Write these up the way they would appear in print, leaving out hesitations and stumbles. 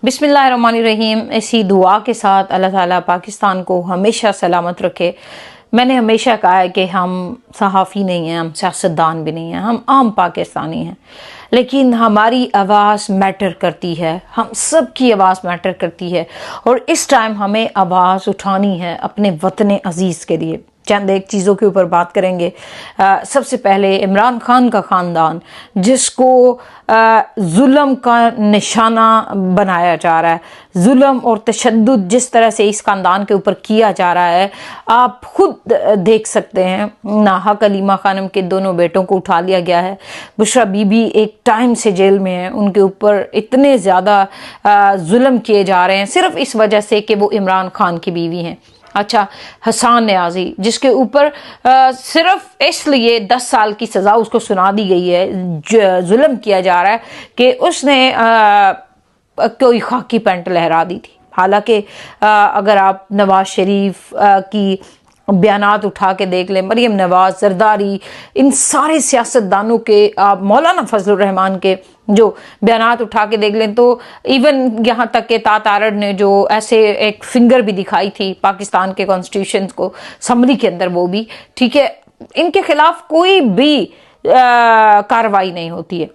बिस्मिल्लाहिर्रहमानिर्रहीम। इसी दुआ के साथ अल्लाह ताला पाकिस्तान को हमेशा सलामत रखे। मैंने हमेशा कहा है कि हम सहाफ़ी नहीं हैं, हम सियासतदान भी नहीं हैं, हम आम पाकिस्तानी हैं, लेकिन हमारी आवाज़ मैटर करती है, हम सब की आवाज़ मैटर करती है और इस टाइम हमें आवाज़ उठानी है अपने वतन अज़ीज़ के लिए। चंद एक चीज़ों के ऊपर बात करेंगे। सबसे पहले इमरान खान का ख़ानदान, जिसको जुल्म का निशाना बनाया जा रहा है, जुल्म और तशद्दुद जिस तरह से इस ख़ानदान के ऊपर किया जा रहा है, आप खुद देख सकते हैं। नाहक अलीमा खानम के दोनों बेटों को उठा लिया गया है। बुशरा बीबी एक टाइम से जेल में है, उनके ऊपर इतने ज़्यादा जुल्म किए जा रहे हैं सिर्फ इस वजह से कि वो इमरान खान की बीवी हैं। अच्छा, हसन न्याजी, जिसके ऊपर सिर्फ इसलिए 10 साल की सज़ा उसको सुना दी गई है, जुल्म किया जा रहा है कि उसने कोई खाकी पैंट लहरा दी थी। हालांकि अगर आप नवाज शरीफ की बयानात उठा के देख लें, मरीम नवाज, जरदारी, इन सारे सियासतदानों के, मौलाना फजलुर रहमान के जो बयानात उठा के देख लें, तो इवन यहाँ तक के तारड़ ने जो ऐसे एक फिंगर भी दिखाई थी पाकिस्तान के कॉन्स्टिट्यूशन को असम्बली के अंदर, वो भी ठीक है, इनके खिलाफ कोई भी कार्रवाई नहीं होती है।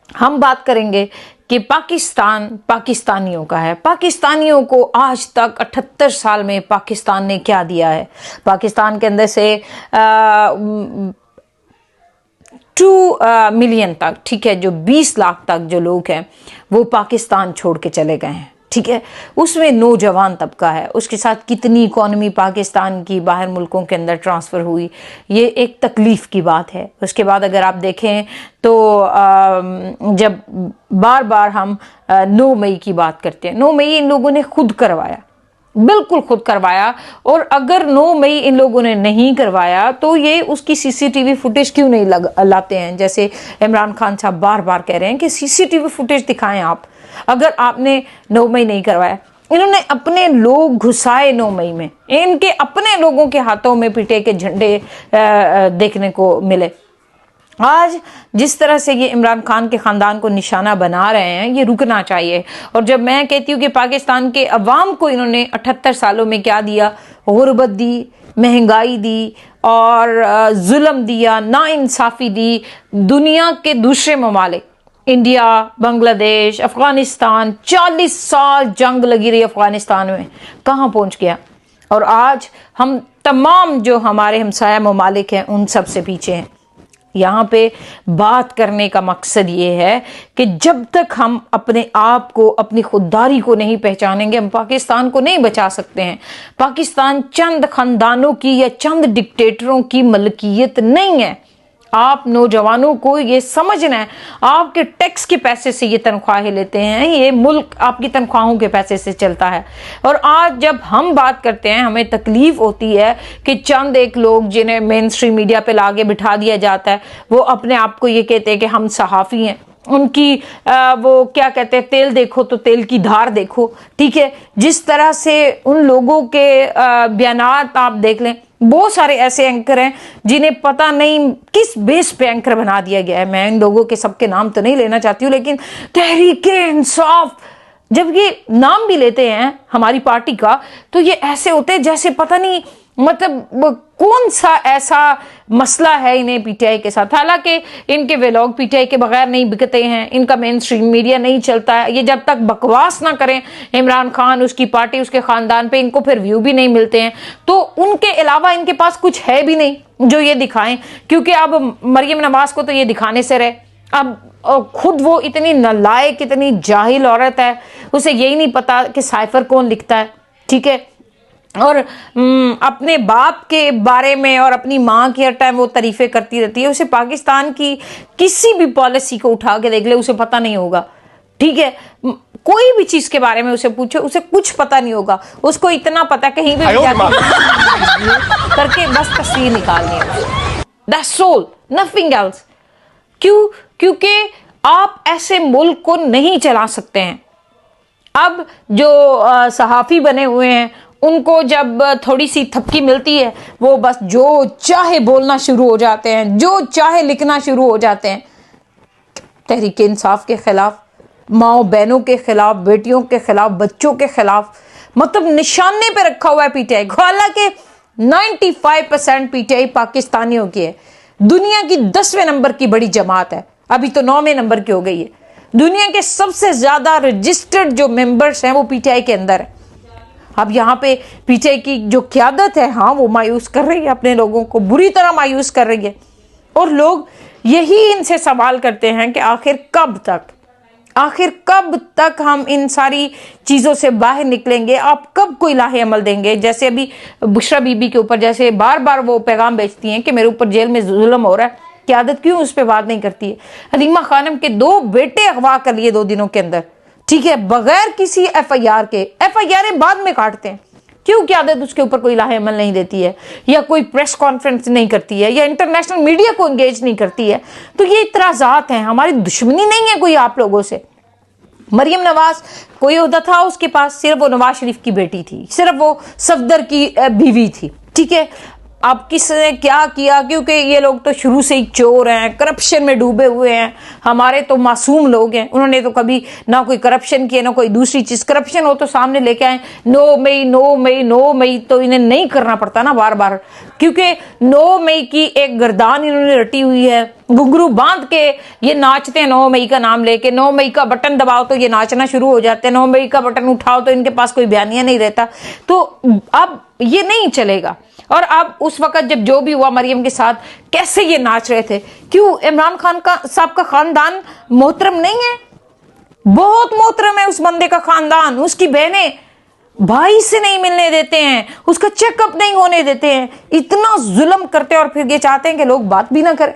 हम बात करेंगे कि पाकिस्तान पाकिस्तानियों का है। पाकिस्तानियों को आज तक 78 साल में पाकिस्तान ने क्या दिया है? पाकिस्तान के अंदर से 2 मिलियन तक, ठीक है, जो 20 लाख तक जो लोग हैं वो पाकिस्तान छोड़ के चले गए हैं, ठीक है। उसमें नौजवान तबका है, उसके साथ कितनी इकॉनमी पाकिस्तान की बाहर मुल्कों के अंदर ट्रांसफ़र हुई, ये एक तकलीफ़ की बात है। उसके बाद अगर आप देखें तो जब बार बार हम 9 मई की बात करते हैं, 9 मई इन लोगों ने खुद करवाया, बिल्कुल खुद करवाया। और अगर 9 मई इन लोगों ने नहीं करवाया तो ये उसकी सीसीटीवी फुटेज क्यों नहीं लाते हैं? जैसे इमरान खान साहब बार बार कह रहे हैं कि सीसीटीवी फुटेज दिखाएं आप, अगर आपने 9 मई नहीं करवाया। इन्होंने अपने लोग घुसाए 9 मई में, इनके अपने लोगों के हाथों में पिटे के झंडे देखने को मिले। आज जिस तरह से ये इमरान खान के ख़ानदान को निशाना बना रहे हैं, ये रुकना चाहिए। और जब मैं कहती हूँ कि पाकिस्तान के अवाम को इन्होंने 78 सालों में क्या दिया, गुर्बत दी, महंगाई दी और जुल्म दिया, नाइंसाफ़ी दी। दुनिया के दूसरे ममालिक, इंडिया, बांग्लादेश, अफ़गानिस्तान, 40 साल जंग लगी रही अफ़गानिस्तान में, कहाँ पहुँच गया? और आज हम तमाम जो हमारे हमसाया ममालिक हैं उन सब से पीछे हैं। यहाँ पे बात करने का मकसद ये है कि जब तक हम अपने आप को, अपनी खुददारी को नहीं पहचानेंगे, हम पाकिस्तान को नहीं बचा सकते हैं। पाकिस्तान चंद खानदानों की या चंद डिक्टेटरों की मलकियत नहीं है। आप नौजवानों को ये समझना है, आपके टैक्स के पैसे से ये तनख्वाहें लेते हैं, ये मुल्क आपकी तनख्वाहों के पैसे से चलता है। और आज जब हम बात करते हैं, हमें तकलीफ होती है कि चंद एक लोग जिन्हें मेन स्ट्रीम मीडिया पे लाके बिठा दिया जाता है, वो अपने आप को ये कहते हैं कि हम सहाफ़ी हैं। उनकी वो क्या कहते हैं, तेल देखो तो तेल की धार देखो, ठीक है। जिस तरह से उन लोगों के बयानात आप देख लें, बहुत सारे ऐसे एंकर हैं जिन्हें पता नहीं किस बेस पे एंकर बना दिया गया है। मैं इन लोगों के सबके नाम तो नहीं लेना चाहती हूँ, लेकिन तहरीके इंसाफ जब ये नाम भी लेते हैं हमारी पार्टी का, तो ये ऐसे होते हैं जैसे पता नहीं मतलब कौन सा ऐसा मसला है इन्हें पीटीआई के साथ। हालांकि इनके व्लॉग पीटीआई के बगैर नहीं बिकते हैं, इनका मेन स्ट्रीम मीडिया नहीं चलता है। ये जब तक बकवास ना करें इमरान खान, उसकी पार्टी, उसके खानदान पे, इनको फिर व्यू भी नहीं मिलते हैं। तो उनके अलावा इनके पास कुछ है भी नहीं जो ये दिखाएं, क्योंकि अब मरीम नवाज को तो ये दिखाने से रहे। अब खुद वो इतनी नालायक, इतनी जाहिल औरत है, उसे यही नहीं पता कि साइफर कौन लिखता है, ठीक है। और अपने बाप के बारे में और अपनी माँ की हर टाइम वो तारीफें करती रहती है। उसे पाकिस्तान की किसी भी पॉलिसी को उठा के देख ले, उसे पता नहीं होगा, ठीक है। कोई भी चीज के बारे में उसे पूछे, उसे कुछ पता नहीं होगा। उसको इतना पता कहीं भी करके बस तस्वीर निकालनी है, दैट्स ऑल, नथिंग एल्स। क्यों? क्योंकि आप ऐसे मुल्क को नहीं चला सकते हैं। अब जो सहाफ़ी बने हुए हैं, उनको जब थोड़ी सी थपकी मिलती है, वो बस जो चाहे बोलना शुरू हो जाते हैं, जो चाहे लिखना शुरू हो जाते हैं तहरीक इंसाफ के खिलाफ। माओ बहनों के खिलाफ, बेटियों के खिलाफ, बच्चों के खिलाफ, मतलब निशाने पे रखा हुआ है पीटीआई को। हालांकि 95% पीटीआई पाकिस्तानियों की है। दुनिया की 10वें नंबर की बड़ी जमात है, अभी तो 9वें नंबर की हो गई है। दुनिया के सबसे ज्यादा रजिस्टर्ड जो मेंबर्स हैं वो पीटीआई के अंदर है। अब यहाँ पे पीटीआई की जो क़यादत है, हाँ, वो मायूस कर रही है अपने लोगों को, बुरी तरह मायूस कर रही है। और लोग यही इनसे सवाल करते हैं कि आखिर कब तक हम इन सारी चीज़ों से बाहर निकलेंगे, आप कब कोई लाहे अमल देंगे। जैसे अभी बुशरा बीबी के ऊपर जैसे बार बार वो पैगाम भेजती हैं कि मेरे ऊपर जेल में जुल्म हो रहा है, क़यादत क्यों उस पर बात नहीं करती है। हलीमा खानम के 2 बेटे अगवा कर लिए 2 दिनों के अंदर, ठीक है, बगैर किसी एफआईआर के। एफआईआर बाद में काटते हैं, क्यों क़यादत उसके ऊपर कोई लाहे अमल नहीं देती है, या कोई प्रेस कॉन्फ्रेंस नहीं करती है, या इंटरनेशनल मीडिया को एंगेज नहीं करती है। तो ये इतराज़ात हैं, हमारी दुश्मनी नहीं है कोई आप लोगों से। मरियम नवाज कोई ओहदा था उसके पास, सिर्फ वो नवाज शरीफ की बेटी थी, सिर्फ वो सफदर की बीवी थी, ठीक है। अब किसने क्या किया, क्योंकि ये लोग तो शुरू से ही चोर हैं, करप्शन में डूबे हुए हैं। हमारे तो मासूम लोग हैं, उन्होंने तो कभी ना कोई करप्शन किया ना कोई दूसरी चीज। करप्शन हो तो सामने लेके आए, 9 मई 9 मई 9 मई, तो इन्हें नहीं करना पड़ता ना बार बार, क्योंकि 9 मई की एक गर्दान इन्होंने रटी हुई है। घुंघरू बांध के ये नाचते हैं 9 मई का नाम लेके। 9 मई का बटन दबाओ तो ये नाचना शुरू हो जाते हैं, 9 मई का बटन उठाओ तो इनके पास कोई बयानिया नहीं रहता। तो अब ये नहीं चलेगा। और अब उस वक्त जब जो भी हुआ मरियम के साथ, कैसे ये नाच रहे थे, क्यों इमरान खान का साहब का खानदान मोहतरम नहीं है? बहुत मोहतरम है उस बंदे का खानदान। उसकी बहनें भाई से नहीं मिलने देते हैं, उसका चेकअप नहीं होने देते हैं, इतना जुल्म करते हैं। और फिर ये चाहते हैं कि लोग बात भी ना करें,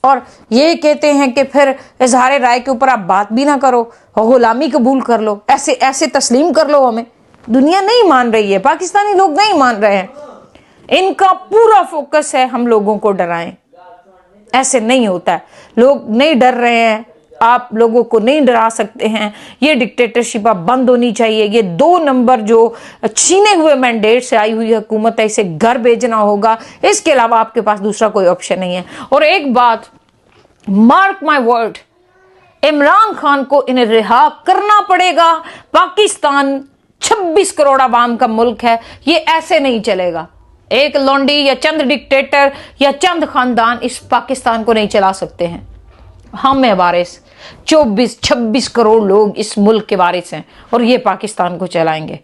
और ये कहते हैं कि फिर इजहार राय के ऊपर आप बात भी ना करो, गुलामी कबूल कर लो, ऐसे ऐसे तस्लीम कर लो हमें। दुनिया नहीं मान रही है, पाकिस्तानी लोग नहीं मान रहे हैं। इनका पूरा फोकस है हम लोगों को डराएं। ऐसे नहीं होता है, लोग नहीं डर रहे हैं, आप लोगों को नहीं डरा सकते हैं। ये डिक्टेटरशिप अब बंद होनी चाहिए। ये 2 नंबर जो छीने हुए मैंडेट से आई हुई हुकूमत है, इसे घर भेजना होगा। इसके अलावा आपके पास दूसरा कोई ऑप्शन नहीं है। और एक बात, mark my word, Imran Khan को इन्हें रिहा करना पड़ेगा। पाकिस्तान 26 करोड़ आवाम का मुल्क है, ये ऐसे नहीं चलेगा। एक लौंडी या चंद डिक्टेटर या चंद खानदान इस पाकिस्तान को नहीं चला सकते हैं। हम हैं वारिस, 24-26 करोड़ लोग इस मुल्क के वारिस हैं, और ये पाकिस्तान को चलाएंगे।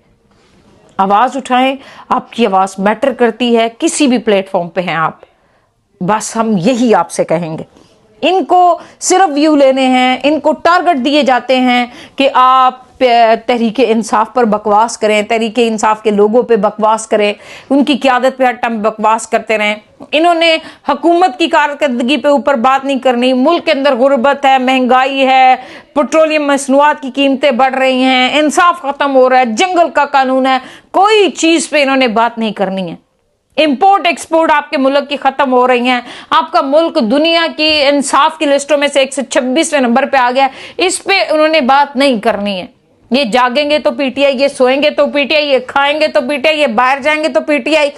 आवाज उठाएं, आपकी आवाज मैटर करती है, किसी भी प्लेटफॉर्म पे हैं आप, बस हम यही आपसे कहेंगे। इनको सिर्फ व्यू लेने हैं, इनको टारगेट दिए जाते हैं कि आप तहरीक इंसाफ पर बकवास करें, तहरीक इंसाफ के लोगों पे बकवास करें, उनकी क़यादत पे हर टाइम बकवास करते रहें। इन्होंने हुकूमत की कारकर्दगी पे ऊपर बात नहीं करनी। मुल्क के अंदर गुर्बत है, महंगाई है, पेट्रोलियम मसनूआत की कीमतें बढ़ रही हैं, इंसाफ खत्म हो रहा है, जंगल का कानून है, कोई चीज़ पे इन्होंने बात नहीं करनी है। इंपोर्ट एक्सपोर्ट आपके मुल्क की खत्म हो रही हैं, आपका मुल्क दुनिया की इंसाफ की लिस्टों में से 126वें नंबर पे आ गया, इस पे उन्होंने बात नहीं करनी है। ये जागेंगे तो पीटीआई, ये सोएंगे तो पीटीआई, ये खाएंगे तो पीटीआई, ये बाहर जाएंगे तो पीटीआई।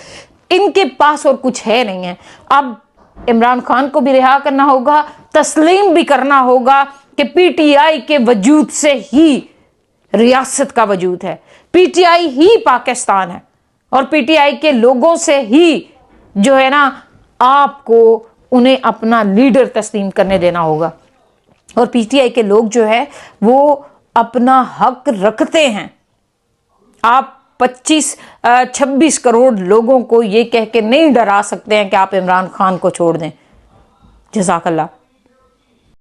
इनके पास और कुछ है नहीं है। अब इमरान खान को भी रिहा करना होगा, तस्लीम भी करना होगा कि पीटीआई के वजूद से ही रियासत का वजूद है, पीटीआई ही पाकिस्तान है, और पीटीआई के लोगों से ही जो है ना आपको उन्हें अपना लीडर तस्लीम करने देना होगा। और पीटीआई के लोग जो है वो अपना हक रखते हैं। आप 25-26 करोड़ लोगों को ये कह के नहीं डरा सकते हैं कि आप इमरान खान को छोड़ दें। जज़ाकल्लाह।